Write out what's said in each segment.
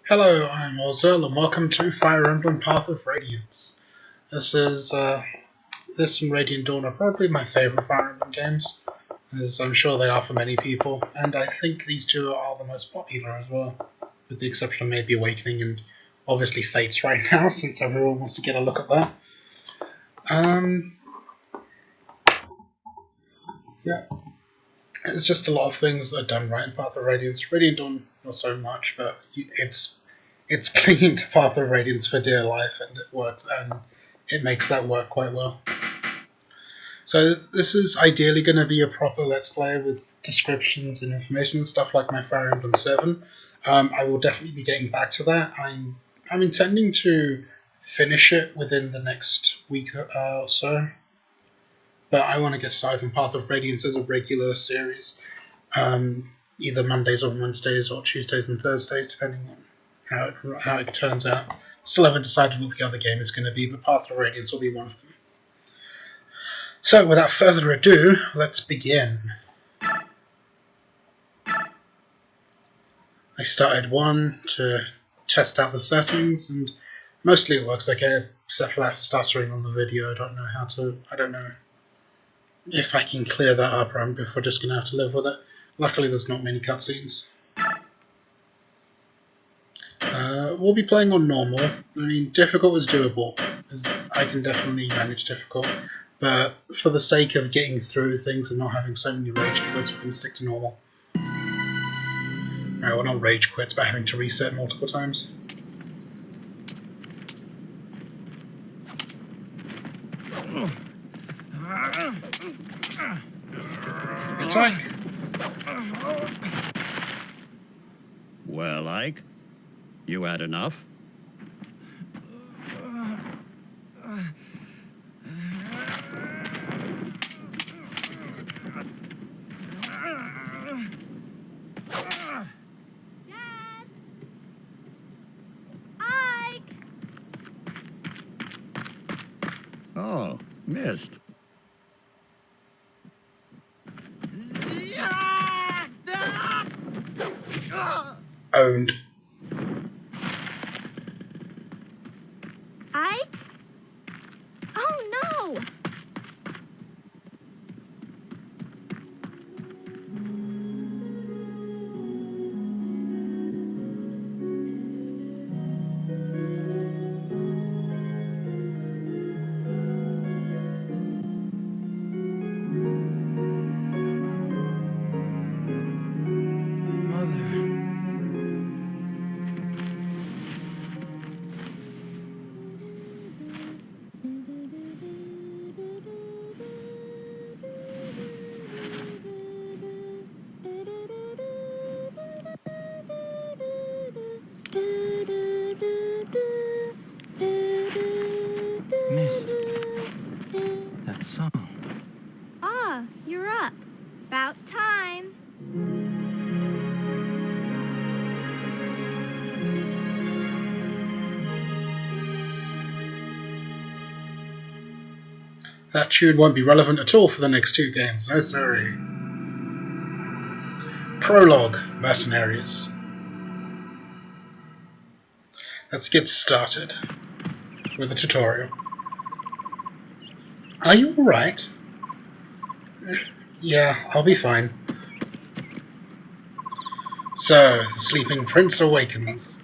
Hello, I'm Orzel, and welcome to Fire Emblem Path of Radiance. This and Radiant Dawn are probably my favourite Fire Emblem games, as I'm sure they are for many people, and I think these two are the most popular as well, with the exception of maybe Awakening and obviously Fates right now, since everyone wants to get a look at that. Yeah, it's just a lot of things that are done right in Path of Radiance. Radiant Dawn, not so much, but it's clinging to Path of Radiance for dear life, and it works, and it makes that work quite well. So this is ideally going to be a proper Let's Play with descriptions and information and stuff like my Fire Emblem 7. I will definitely be getting back to that. I'm intending to finish it within the next week or so, but I want to get started on Path of Radiance as a regular series, either Mondays or Wednesdays or Tuesdays and Thursdays, depending on how it turns out. Still haven't decided what the other game is going to be, but Path of Radiance will be one of them. So, without further ado, let's begin. I started one to test out the settings, and mostly it works okay, except for that stuttering on the video. I don't know if I can clear that up, or if we're just going to have to live with it. Luckily, there's not many cutscenes. We'll be playing on normal. I mean, difficult is doable, as I can definitely manage difficult. But for the sake of getting through things and not having so many rage quits, we're going to stick to normal. Alright, well, not rage quits, but having to reset multiple times. It's Ike! Well, Ike, you had enough? Oh, missed. Owned. Ike? Oh no! Missed that song. Ah, you're up. About time. That tune won't be relevant at all for the next two games, no sorry. Prologue, Mercenaries. Let's get started with the tutorial. Are you alright? Yeah, I'll be fine. So, the sleeping prince awakens.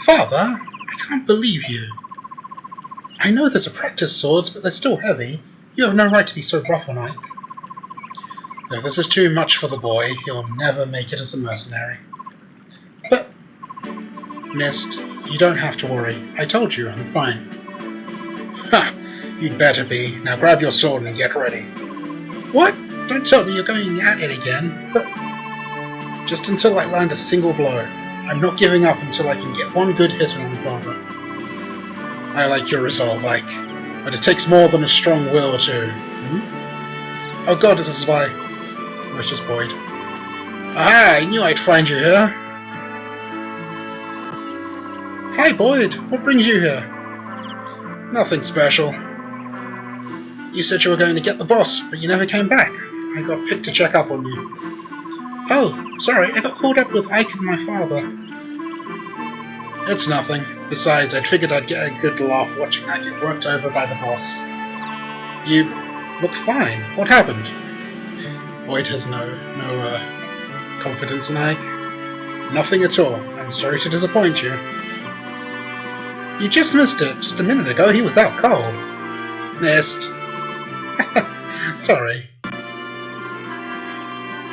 Father, I can't believe you. I know those are practice swords, but they're still heavy. You have no right to be so rough on Ike. If this is too much for the boy, he'll never make it as a mercenary. But, Mist, you don't have to worry. I told you, I'm fine. Ha! You'd better be. Now grab your sword and get ready. What? Don't tell me you're going at it again. But just until I land a single blow. I'm not giving up until I can get one good hit on the father. I like your resolve, Ike, but it takes more than a strong will to... Oh god, this is why... Where's just Boyd? Aha, I knew I'd find you here. Hi Boyd, what brings you here? Nothing special. You said you were going to get the boss, but you never came back. I got picked to check up on you. Oh, sorry, I got called up with Ike and my father. It's nothing. Besides, I figured I'd get a good laugh watching I get worked over by the boss. You look fine. What happened? Boyd has no confidence in Ike. Nothing at all. I'm sorry to disappoint you. You just missed it. Just a minute ago he was out cold. Missed. Sorry.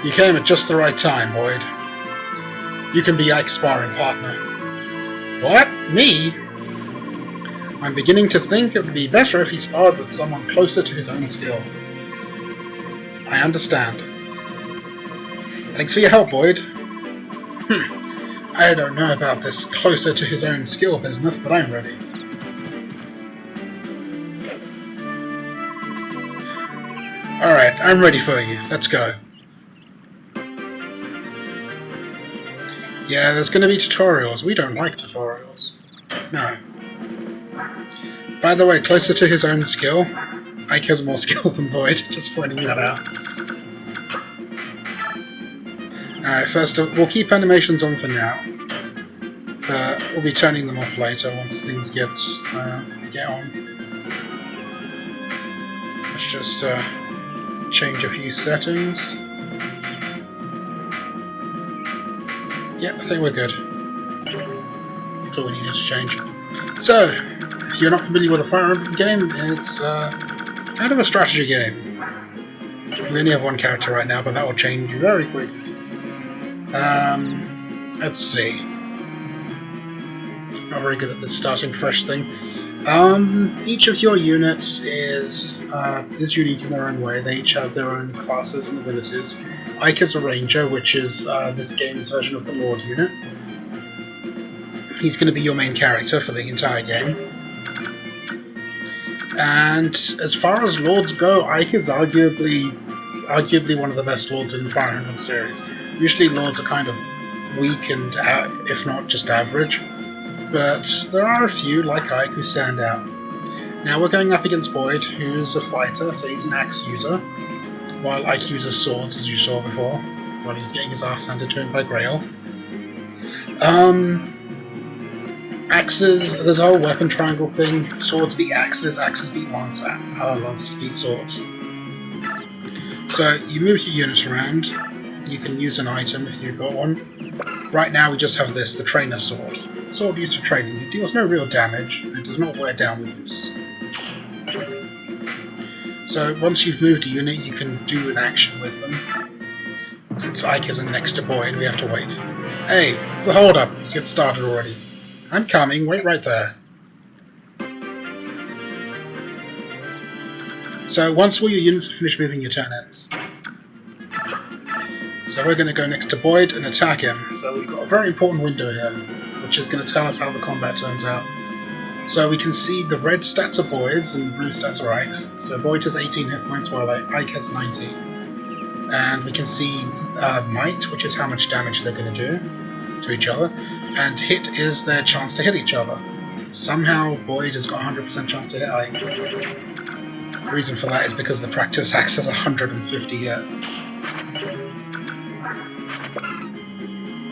You came at just the right time, Boyd. You can be Ike's sparring partner. What? Me? I'm beginning to think it would be better if he sparred with someone closer to his own skill. I understand. Thanks for your help, Boyd. I don't know about this closer to his own skill business, but I'm ready. Alright, I'm ready for you. Let's go. Yeah, there's going to be tutorials. We don't like tutorials. No. By the way, closer to his own skill, Ike has more skill than Boyd, just pointing that out. Alright, first we'll keep animations on for now, but we'll be turning them off later once things get on. Let's just change a few settings. Yep, I think we're good. That's all we need to change. So, if you're not familiar with a Fire Emblem game, it's kind of a strategy game. We only have one character right now, but that will change very quickly. Let's see. Not very good at this starting fresh thing. Each of your units is unique in their own way. They each have their own classes and abilities. Ike is a ranger, which is this game's version of the Lord unit. He's going to be your main character for the entire game. And as far as lords go, Ike is arguably one of the best lords in the Fire Emblem series. Usually lords are kind of weak and, if not just average, but there are a few, like Ike, who stand out. Now we're going up against Boyd, who's a fighter, so he's an axe user, while Ike uses swords, as you saw before, while he was getting his ass handed to him by Grail. Axes, there's a whole weapon triangle thing. Swords beat axes, axes beat lances beat swords. So you move your units around. You can use an item if you've got one. Right now we just have this, the trainer sword. Sword used for training. It deals no real damage, and it does not wear down with use. So once you've moved a unit, you can do an action with them. Since Ike isn't next to Boyd, we have to wait. Hey, it's the hold up. Let's get started already. I'm coming, wait right there. So once all your units have finished moving, your turn ends. So we're going to go next to Boyd and attack him. So we've got a very important window here, which is going to tell us how the combat turns out. So we can see the red stats are Boyd's and the blue stats are Ike's. So Boyd has 18 hit points while Ike has 19. And we can see might, which is how much damage they're going to do to each other, and hit is their chance to hit each other. Somehow Boyd has got 100% chance to hit Ike. The reason for that is because the practice axe has 150 hit.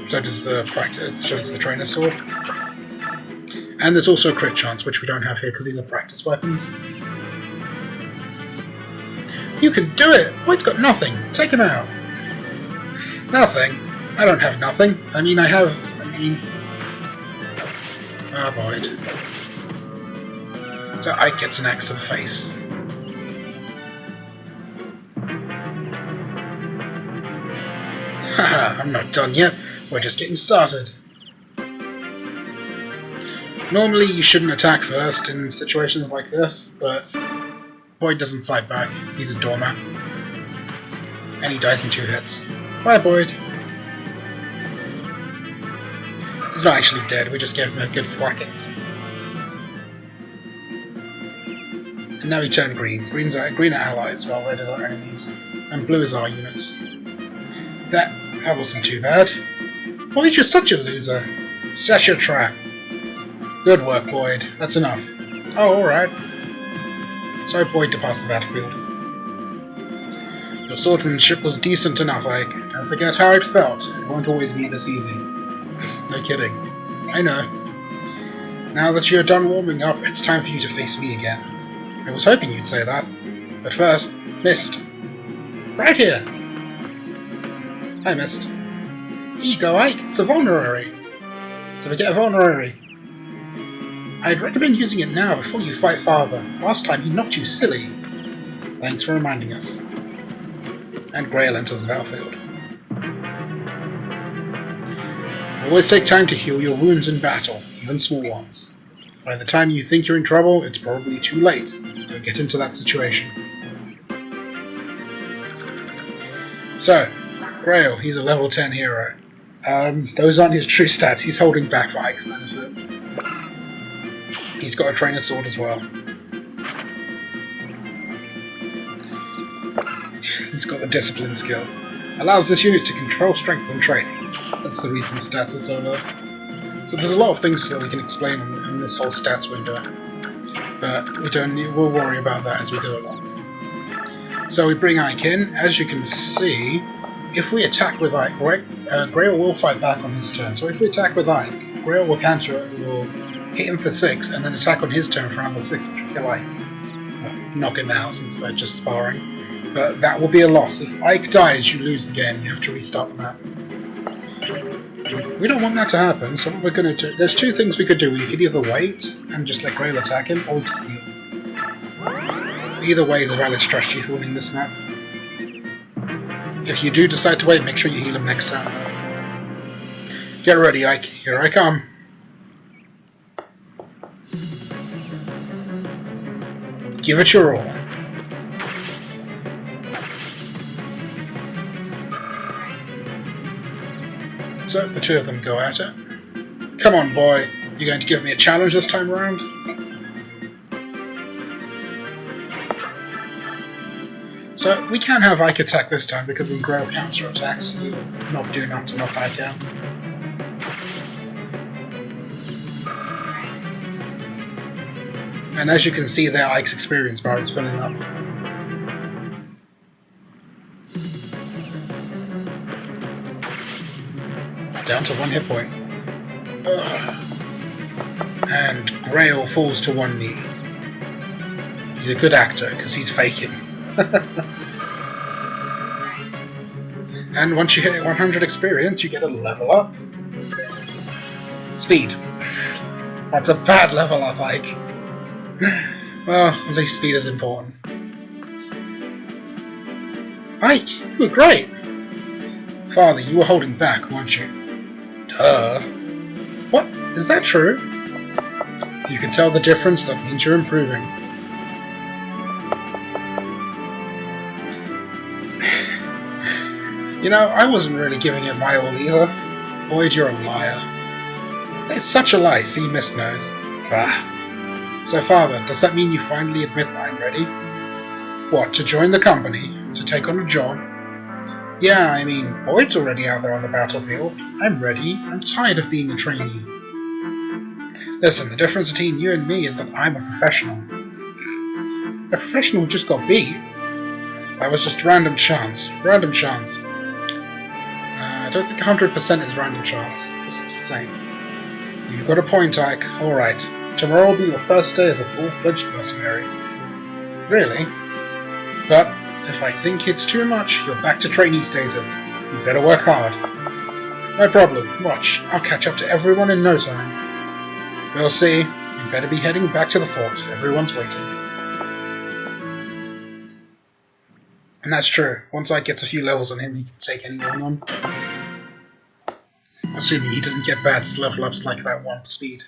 So does the trainer sword. And there's also a crit chance, which we don't have here because these are practice weapons. You can do it! Boyd's got nothing! Take him out! Nothing? I don't have nothing. Ah, Boyd. So Ike gets an axe to the face. Haha, I'm not done yet. We're just getting started. Normally you shouldn't attack first in situations like this, but Boyd doesn't fight back. He's a doormat. And he dies in 2 hits. Bye, Boyd. He's not actually dead, we just gave him a good thwacking. And now we turn green. Green are allies, while red is our enemies. And blue is our units. That wasn't too bad. Boyd, you're such a loser. Set your trap. Good work, Boyd. That's enough. Oh, alright. So Boyd departs the battlefield. Your swordsmanship was decent enough, Ike. Don't forget how it felt. It won't always be this easy. No kidding. I know. Now that you're done warming up, it's time for you to face me again. I was hoping you'd say that. But first, Mist. Right here! Hi, Mist. Here you go, Ike. It's a vulnerary. So we get a vulnerary. I'd recommend using it now before you fight Father. Last time he knocked you silly. Thanks for reminding us. And Grail enters the battlefield. Always take time to heal your wounds in battle, even small ones. By the time you think you're in trouble, it's probably too late to get into that situation. So, Grail, he's a level 10 hero. Those aren't his true stats, he's holding back for Ike's benefit. He's got a trainer sword as well. He's got the discipline skill. Allows this unit to control strength when training. That's the reason the stats are so low. So there's a lot of things that we can explain in this whole stats window. But we'll worry about that as we go along. So we bring Ike in. As you can see, if we attack with Ike, Grail will fight back on his turn. So if we attack with Ike, Grail will counter it, will hit him for 6, and then attack on his turn for another 6, which will kill Ike. Well, knock him out since they're just sparring. But that will be a loss. If Ike dies, you lose the game. You have to restart the map. We don't want that to happen, so what we're going to do... There's two things we could do. We could either wait and just let Grail attack him, or we could heal. Either way is a valid strategy for winning this map. If you do decide to wait, make sure you heal him next time. Get ready, Ike. Here I come. Give it your all. So the two of them go at it. Come on, boy. You going to give me a challenge this time around? So we can have Ike attack this time because when Grail counter attacks, you not do not to knock Ike out. And as you can see there, Ike's experience bar is filling up. Down to 1 hit point. Ugh. And Grail falls to 1 knee. He's a good actor because he's faking. And once you hit 100 experience, you get a level up. Speed. That's a bad level up, Ike. Well, at least speed is important. Ike, you were great! Father, you were holding back, weren't you? Duh. What? Is that true? You can tell the difference, that means you're improving. You know, I wasn't really giving it my all either. Boyd, you're a liar. It's such a lie, see, Mist knows. Bah. So, Father, does that mean you finally admit that I'm ready? What, to join the company? To take on a job? Yeah, I mean, Boyd's already out there on the battlefield. I'm ready. I'm tired of being a trainee. Listen, the difference between you and me is that I'm a professional. A professional just got beat. That was just random chance. Random chance. I don't think 100% is random chance. Just saying. You've got a point, Ike. Alright. Tomorrow will be your first day as a full-fledged mercenary. Really? But if I think it's too much, you're back to trainee status. You better work hard. No problem. Watch. I'll catch up to everyone in no time. We'll see. You better be heading back to the fort. Everyone's waiting. And that's true. Once Ike gets a few levels on him, he can take anyone on. Assuming he doesn't get bad level ups like that one speed.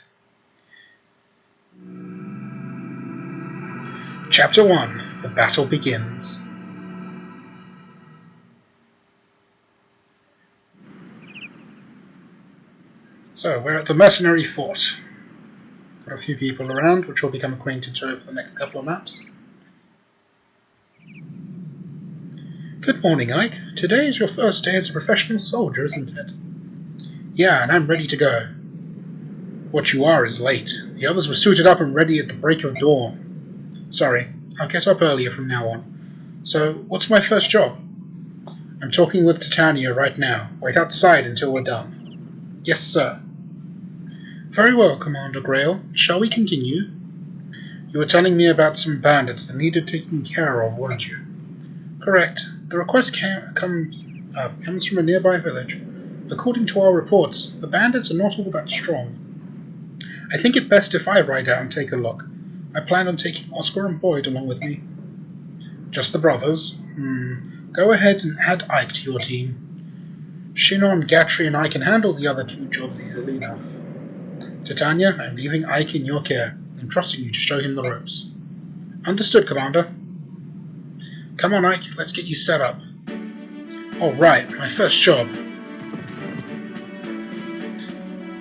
Chapter 1. The battle begins. So, we're at the mercenary fort. Got a few people around, which we'll become acquainted to over the next couple of maps. Good morning, Ike. Today is your first day as a professional soldier, isn't it? Yeah, and I'm ready to go. What you are is late. The others were suited up and ready at the break of dawn. Sorry, I'll get up earlier from now on. So, what's my first job? I'm talking with Titania right now. Wait outside until we're done. Yes, sir. Very well, Commander Grail. Shall we continue? You were telling me about some bandits that needed taking care of, weren't you? Correct. The request comes from a nearby village. According to our reports, the bandits are not all that strong. I think it best if I ride out and take a look. I plan on taking Oscar and Boyd along with me. Just the brothers? Go ahead and add Ike to your team. Shinon, Gatry, and I can handle the other 2 jobs easily enough. Titania, I'm leaving Ike in your care, and trusting you to show him the ropes. Understood, Commander. Come on, Ike, let's get you set up. Alright, my first job.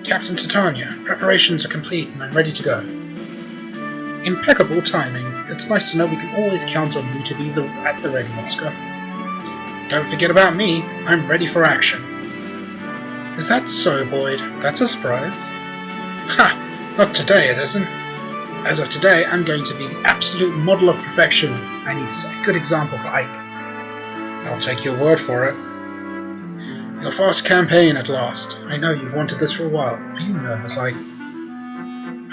Captain Titania, preparations are complete and I'm ready to go. Impeccable timing. It's nice to know we can always count on you to be at the ready, Oscar. Don't forget about me. I'm ready for action. Is that so, Boyd? That's a surprise. Ha! Not today, it isn't. As of today, I'm going to be the absolute model of perfection. I need to set a good example for Ike. I'll take your word for it. Your first campaign at last. I know you've wanted this for a while. Are you nervous, Ike?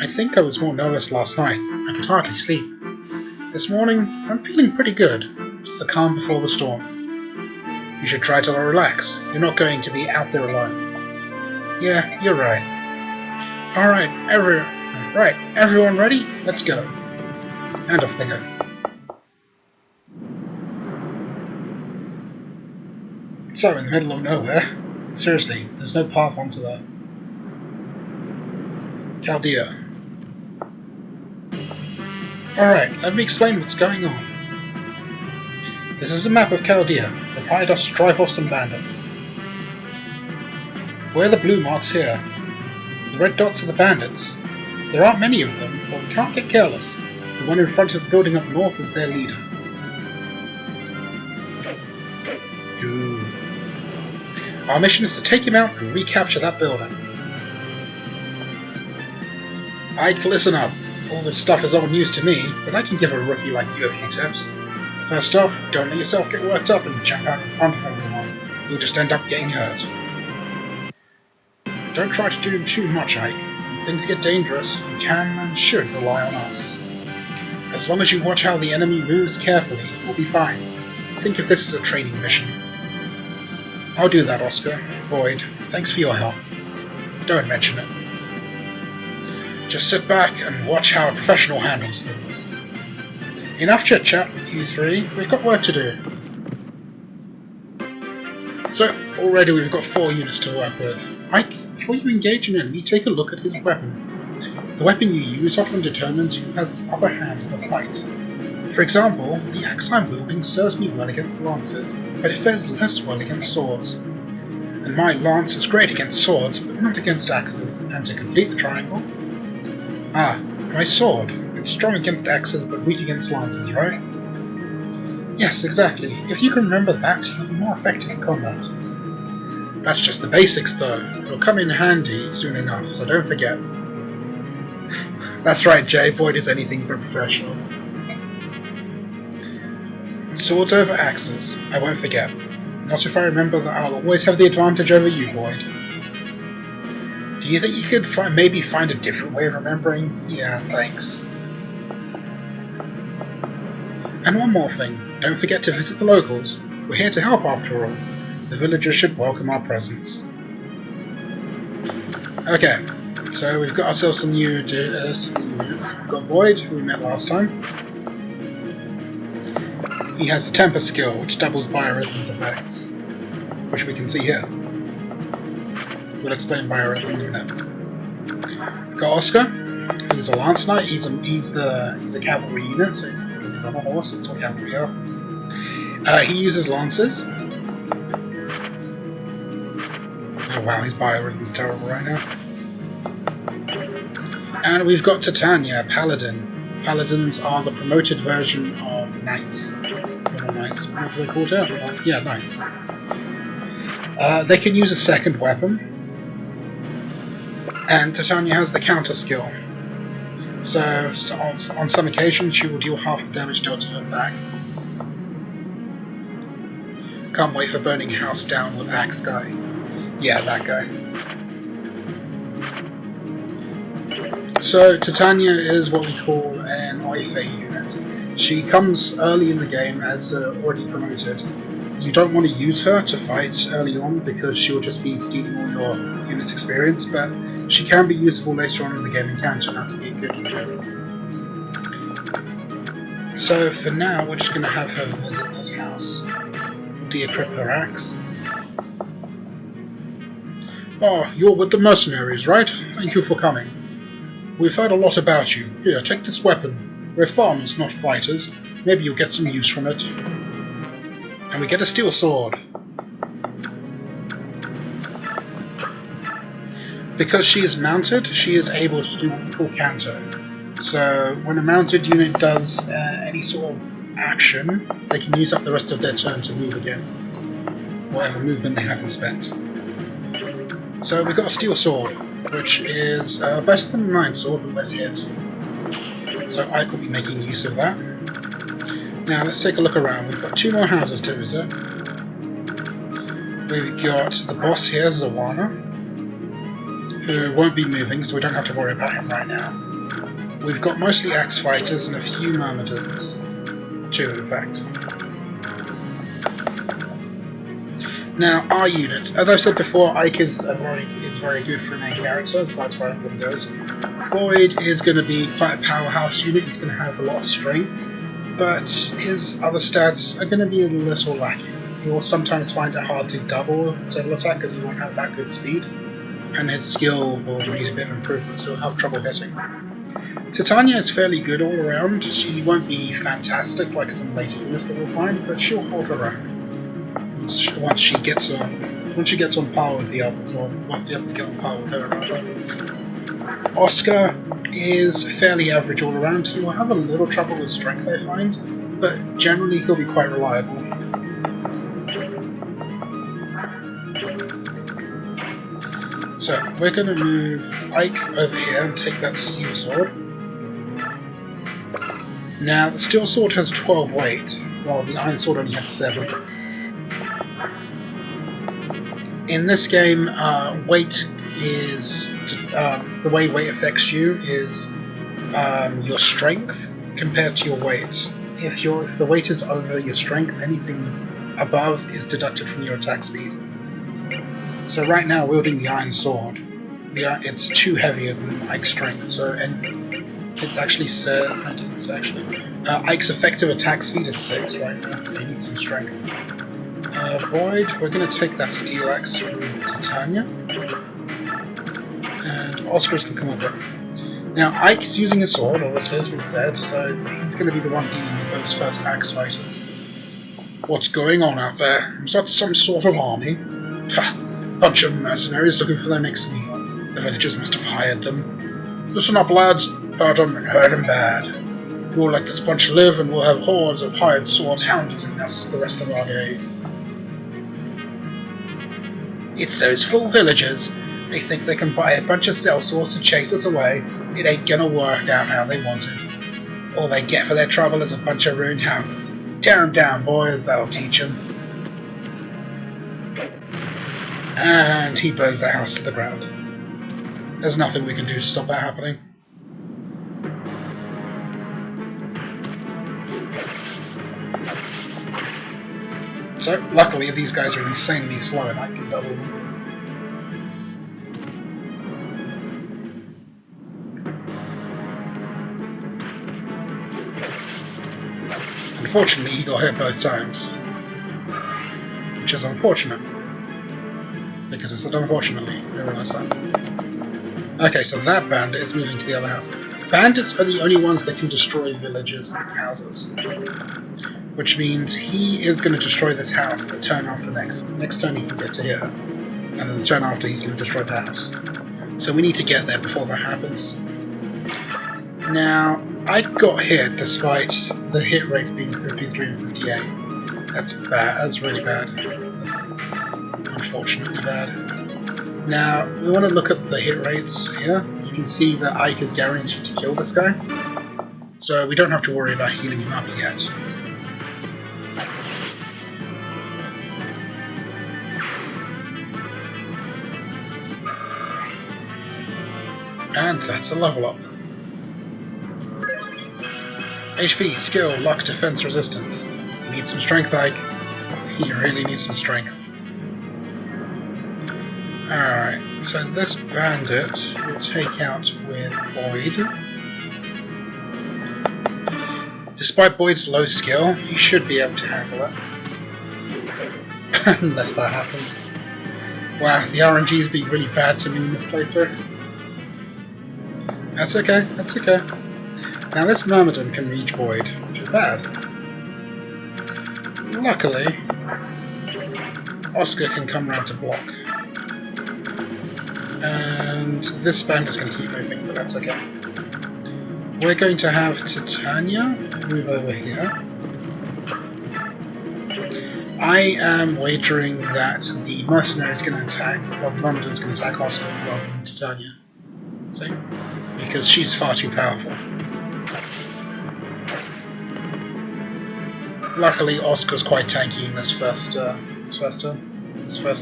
I think I was more nervous last night. I could hardly sleep. This morning, I'm feeling pretty good. It's the calm before the storm. You should try to relax. You're not going to be out there alone. Yeah, you're right. Alright, everyone ready? Let's go. And off they go. So, in the middle of nowhere. Seriously, there's no path onto that. Chaldea. Alright, let me explain what's going on. This is a map of Chaldea. They've hired us to drive off some bandits. We're the blue marks here. The red dots are the bandits. There aren't many of them, but we can't get careless. The one in front of the building up north is their leader. Ooh. Our mission is to take him out and recapture that building. Ike, listen up. All this stuff is old news to me, but I can give a rookie like you a few tips. First off, don't let yourself get worked up and jump out in front of everyone. You'll just end up getting hurt. Don't try to do too much, Ike. When things get dangerous, you can and should rely on us. As long as you watch how the enemy moves carefully, you'll be fine. Think of this as a training mission. I'll do that, Oscar. Boyd, thanks for your help. Don't mention it. Just sit back and watch how a professional handles things. Enough chit-chat, you three. We've got work to do. So, already we've got 4 units to work with. Ike, before you engage an enemy, take a look at his weapon. The weapon you use often determines who has the upper hand in a fight. For example, the axe I'm wielding serves me well against lances, but it fares less well against swords. And my lance is great against swords, but not against axes. And to complete the triangle... Ah, my sword. It's strong against axes, but weak against lances, right? Yes, exactly. If you can remember that, you'll be more effective in combat. That's just the basics, though. It'll come in handy soon enough, so don't forget. That's right, Jay. Boyd is anything but professional. Swords over axes. I won't forget. Not if I remember that I'll always have the advantage over you, Boyd. Do you think you could maybe find a different way of remembering? Yeah, thanks. And one more thing. Don't forget to visit the locals. We're here to help after all. The villagers should welcome our presence. Okay, so we've got ourselves some new units. We've got Boyd, who we met last time. He has the temper skill, which doubles biorhythm's effects, which we can see here. We'll explain biorhythm in a minute. We've got Oscar, who's a lance knight. He's a cavalry unit, so he's on a horse. That's what cavalry are. He uses lances. Oh wow, his biorhythm's terrible right now. And we've got Titania, Paladin. Paladins are the promoted version of knights. Knights. What are they called here? Yeah, knights. They can use a second weapon. And Titania has the counter skill. So on some occasions she will deal half the damage dealt to her back. Can't wait for burning house down with axe guy. Yeah, that guy. So Titania is what we call an IFA unit. She comes early in the game as already promoted. You don't want to use her to fight early on because she'll just be stealing all your unit's experience, but she can be useful later on in the game and can turn out to be a good unit. So for now, we're just going to have her visit this house. De-equip her axe. Oh, you're with the mercenaries, right? Thank you for coming. We've heard a lot about you. Here, take this weapon. We're farmers, not fighters. Maybe you'll get some use from it. And we get a steel sword. Because she is mounted, she is able to do full canter. So when a mounted unit does any sort of action, they can use up the rest of their turn to move again. Whatever movement they haven't spent. So we've got a steel sword, which is better than a 9 sword, but less hit. So I could be making use of that. Now let's take a look around. We've got 2 more houses to visit. We've got the boss here, Zawana, who won't be moving, so we don't have to worry about him right now. We've got mostly axe fighters and a few myrmidons. 2 in fact. Now, our units. As I've said before, Ike is very good for a main character as far as Fire Emblem goes. Boyd is going to be quite a powerhouse unit, he's going to have a lot of strength, but his other stats are going to be a little lacking. He will sometimes find it hard to double attack because he won't have that good speed, and his skill will need a bit of improvement, so he'll have trouble hitting. Titania is fairly good all around. She won't be fantastic like some later units that we'll find, but she'll hold her own. Once she gets on par with the others, or once the others get on par with her, rather. Oscar is fairly average all around. He will have a little trouble with strength, I find, but generally he'll be quite reliable. So we're going to move Ike over here and take that steel sword. Now the steel sword has 12 weight, while the iron sword only has 7. In this game, weight is the way weight affects you is your strength compared to your weight. If the weight is over your strength, anything above is deducted from your attack speed. So right now, wielding the iron sword, it's too heavier than Ike's strength. So it actually says it doesn't say actually. Ike's effective attack speed is 6 right now, so he needs some strength. Void, we're going to take that steel axe from Titania, and Oscar's can come over. Now Ike's using a sword, obviously, as we said, so he's going to be the one dealing with those first axe fighters. What's going on out there? Is that some sort of army? Ha! Bunch of mercenaries looking for their next meal. The villagers must have hired them. Listen up, lads. Hurt 'em and hurt 'em bad. We'll let this bunch live, and we'll have hordes of hired swords hounding us the rest of our day. It's those fool villagers. They think they can buy a bunch of sellswords to chase us away. It ain't gonna work out how they want it. All they get for their trouble is a bunch of ruined houses. Tear 'em down, boys, that'll teach 'em. And he burns the house to the ground. There's nothing we can do to stop that happening. So, luckily, these guys are insanely slow and I can double them. Unfortunately, he got hit both times. Which is unfortunate. Because I said unfortunately, I realised that. Okay, so that bandit is moving to the other house. Bandits are the only ones that can destroy villages and houses. Which means he is going to destroy this house the turn after next. Next turn he can get to here. And then the turn after he's going to destroy the house. So we need to get there before that happens. Now, I got hit despite the hit rates being 53 and 58. That's bad. That's really bad. That's unfortunately bad. Now, we want to look at the hit rates here. You can see that Ike is guaranteed to kill this guy. So we don't have to worry about healing him up yet. And that's a level up. HP, skill, luck, defense, resistance. You need some strength, Ike. You really need some strength. Alright, so this bandit will take out with Boyd. Despite Boyd's low skill, he should be able to handle it. Unless that happens. Wow, the RNG's been really bad to me in this playthrough. That's okay, that's okay. Now this Myrmidon can reach Boyd, which is bad. Luckily, Oscar can come around to block. And this bandit's going to keep moving, but that's okay. We're going to have Titania move over here. I am wagering that the mercenary is going to attack, well, the Myrmidon is going to attack Oscar rather than Titania. See? Because she's far too powerful. Luckily, Oscar's quite tanky in this first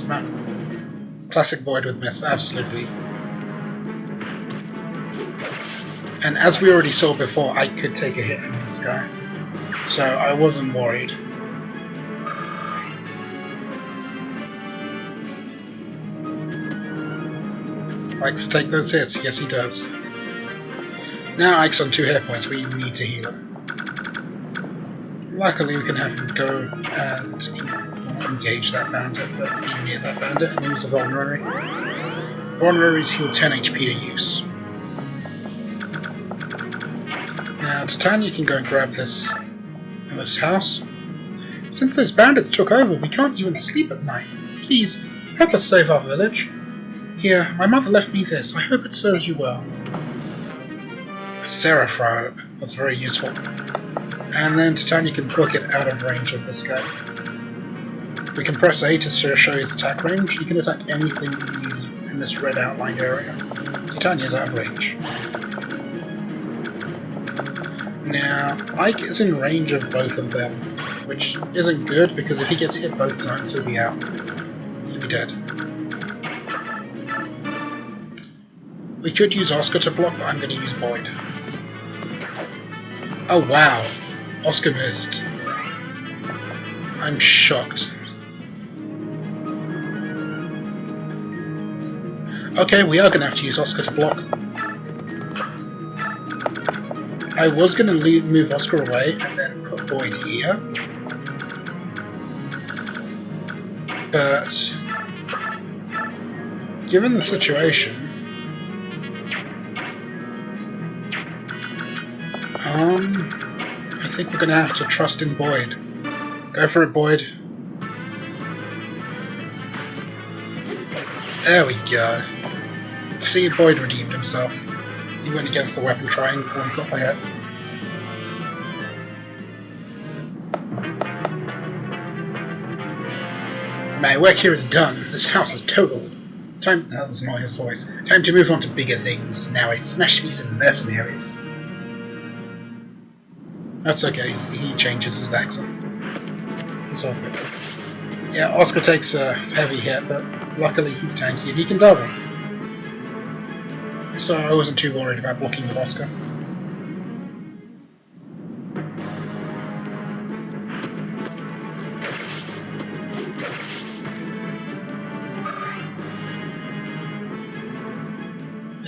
map. Classic Boyd with miss, absolutely. And as we already saw before, I could take a hit from this guy, so I wasn't worried. Likes to take those hits, yes he does. Now Ike's on 2 hit points, we need to heal him. Luckily we can have him go and engage that bandit, but be near that bandit and use a vulnerary. Vulneraries heal 10 HP a use. Now Titania can go and grab this in this house. Since those bandits took over, we can't even sleep at night. Please, help us save our village. Here, my mother left me this. I hope it serves you well. A seraph robe. That's very useful. And then Titania can book it out of range of this guy. We can press A to show his attack range. He can attack anything he's in this red outlined area. Titania's out of range. Now, Ike is in range of both of them, which isn't good because if he gets hit both times, he'll be out. He'll be dead. We could use Oscar to block, but I'm going to use Boyd. Oh wow! Oscar missed. I'm shocked. Okay, we are going to have to use Oscar to block. I was going to move Oscar away and then put Boyd here. But given the situation, I think we're going to have to trust in Boyd. Go for it, Boyd. There we go. See, Boyd redeemed himself. He went against the weapon triangle and got my head. My work here is done. This house is totaled. Time. That was not his voice. Time to move on to bigger things. Now I smash me some mercenaries. That's okay. He changes his accent. It's all good. Yeah, Oscar takes a heavy hit, but luckily he's tanky and he can double. So I wasn't too worried about blocking with Oscar.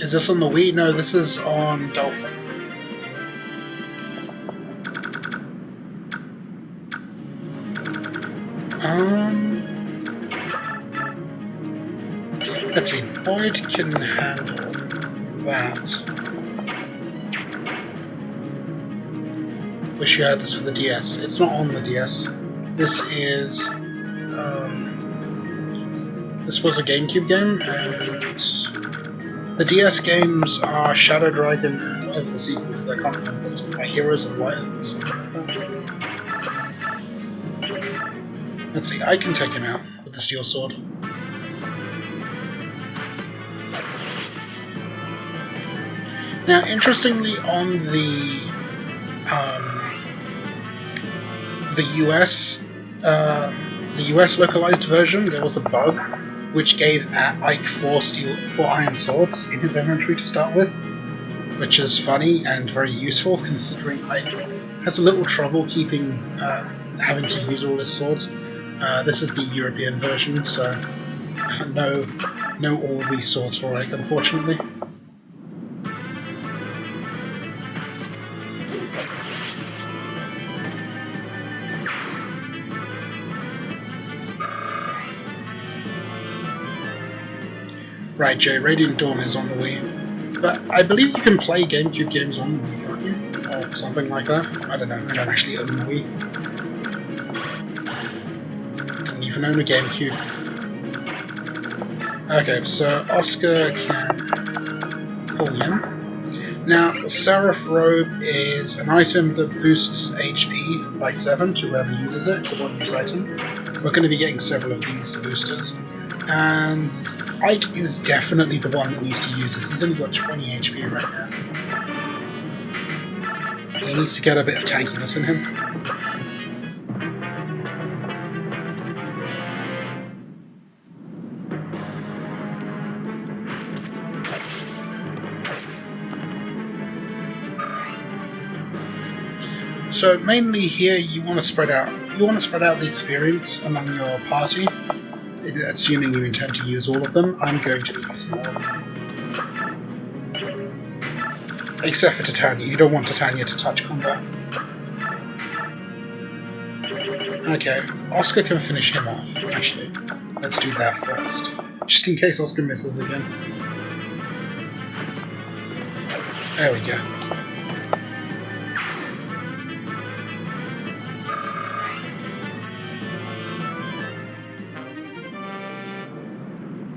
Is this on the Wii? No, this is on Dolphin. Let's see, Boyd can handle that. Wish you had this for the DS. It's not on the DS. This is this was a GameCube game, and the DS games are Shadow Dragon and whatever the sequel is, I can't remember what it's called, Heroes of Light or something like that. Let's see, I can take him out with the steel sword. Now, interestingly, on the US localized version, there was a bug which gave Ike 4 iron swords in his inventory to start with, which is funny and very useful considering Ike has a little trouble keeping having to use all his swords. This is the European version, so no all these swords for Ike, unfortunately. Right, Jay, Radiant Dawn is on the Wii. But I believe you can play GameCube games on the Wii, can't you? Or something like that. I don't know, I don't actually own the Wii. Didn't even own a GameCube. Okay, so Oscar can pull in. Now, the Seraph Robe is an item that boosts HP by 7 to whoever uses it. It's a one-use item. We're going to be getting several of these boosters. And Ike is definitely the one that needs to use this. He's only got 20 HP right now. He needs to get a bit of tankiness in him. So mainly here you want to spread out. You want to spread out the experience among your party. Assuming you intend to use all of them, I'm going to be using all of them. Except for Titania. You don't want Titania to touch combat. Okay, Oscar can finish him off, actually. Let's do that first. Just in case Oscar misses again. There we go.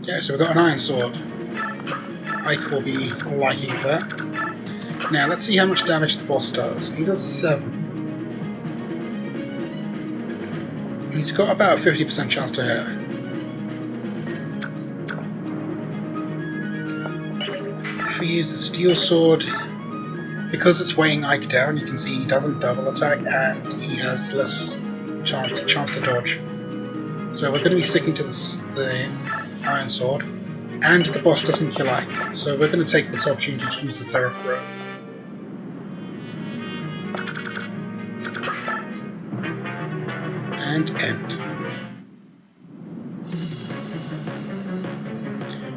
Yeah, so we've got an iron sword. Ike will be liking that. Now, let's see how much damage the boss does. He does 7. He's got about a 50% chance to hit. If we use the steel sword, because it's weighing Ike down, you can see he doesn't double attack and he has less chance to dodge. So we're going to be sticking to the iron sword, and the boss doesn't kill Ike, so we're going to take this opportunity to use the Seraph Robe. And end.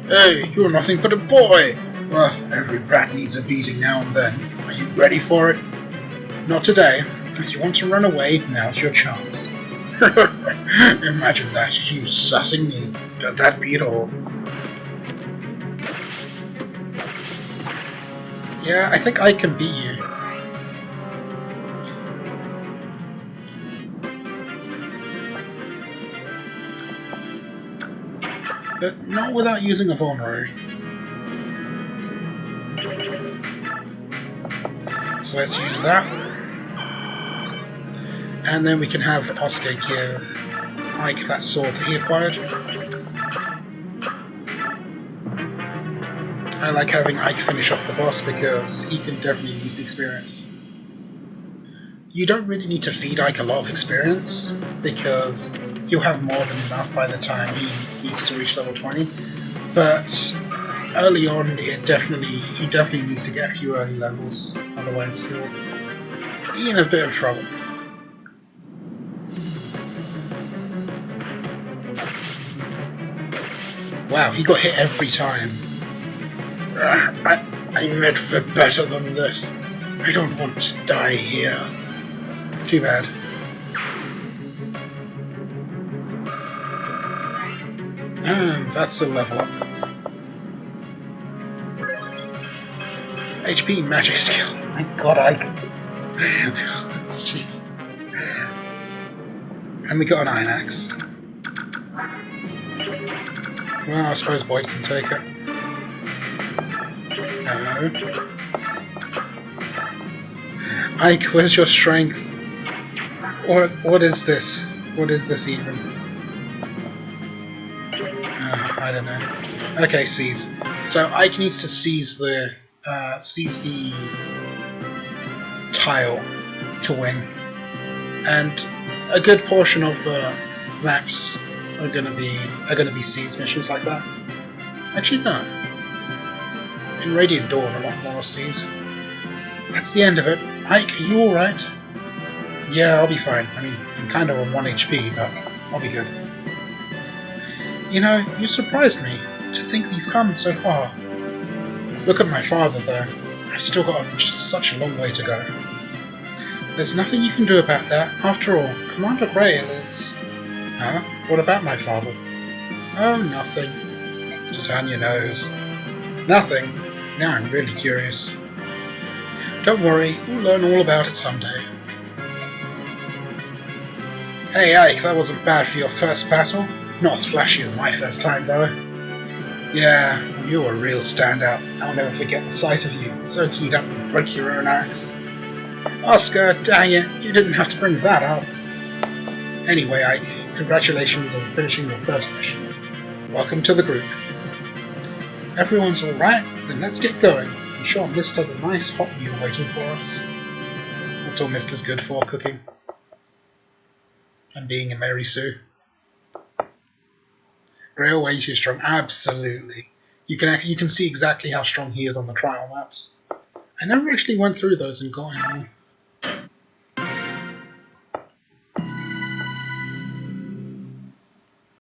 Hey, you're nothing but a boy! Well, every brat needs a beating now and then. Are you ready for it? Not today. If you want to run away, now's your chance. Imagine that, you sussing me. Would that be it all? Yeah, I think I can beat you. But not without using a vulnerary. So let's use that. And then we can have Oscar give Ike that sword that he acquired. I like having Ike finish off the boss because he can definitely use the experience. You don't really need to feed Ike a lot of experience because he'll have more than enough by the time he needs to reach level 20. But early on, he definitely needs to get a few early levels, otherwise he'll be in a bit of trouble. Wow, he got hit every time. I meant for better than this. I don't want to die here. Too bad. And that's a level up. HP magic skill. My god, jeez. And we got an iron axe. Well, I suppose Boyd can take it. No. Ike, where's your strength? What is this? What is this even? I don't know. Okay, seize. So Ike needs to seize the tile to win, and a good portion of the maps are gonna be seize missions like that. Actually, no. In Radiant Dawn, a lot more seize. That's the end of it. Ike, are you alright? Yeah, I'll be fine. I mean, I'm kind of on 1 HP, but I'll be good. You know, you surprised me to think that you've come so far. Look at my father, though. I've still got just such a long way to go. There's nothing you can do about that. After all, Commander Grail is... Huh? What about my father? Oh, nothing. Titania knows. Nothing. Now I'm really curious. Don't worry, we'll learn all about it someday. Hey Ike, that wasn't bad for your first battle. Not as flashy as my first time, though. Yeah, you were a real standout. I'll never forget the sight of you, so keyed up you broke your own axe. Oscar, dang it, you didn't have to bring that up. Anyway, Ike, congratulations on finishing your first mission. Welcome to the group. Everyone's alright? Then let's get going. I'm sure Mist has a nice hot meal waiting for us. That's all Mist is good for, cooking. And being a Mary Sue. Grail way too strong, absolutely. You can see exactly how strong he is on the trial maps. I never actually went through those and got him.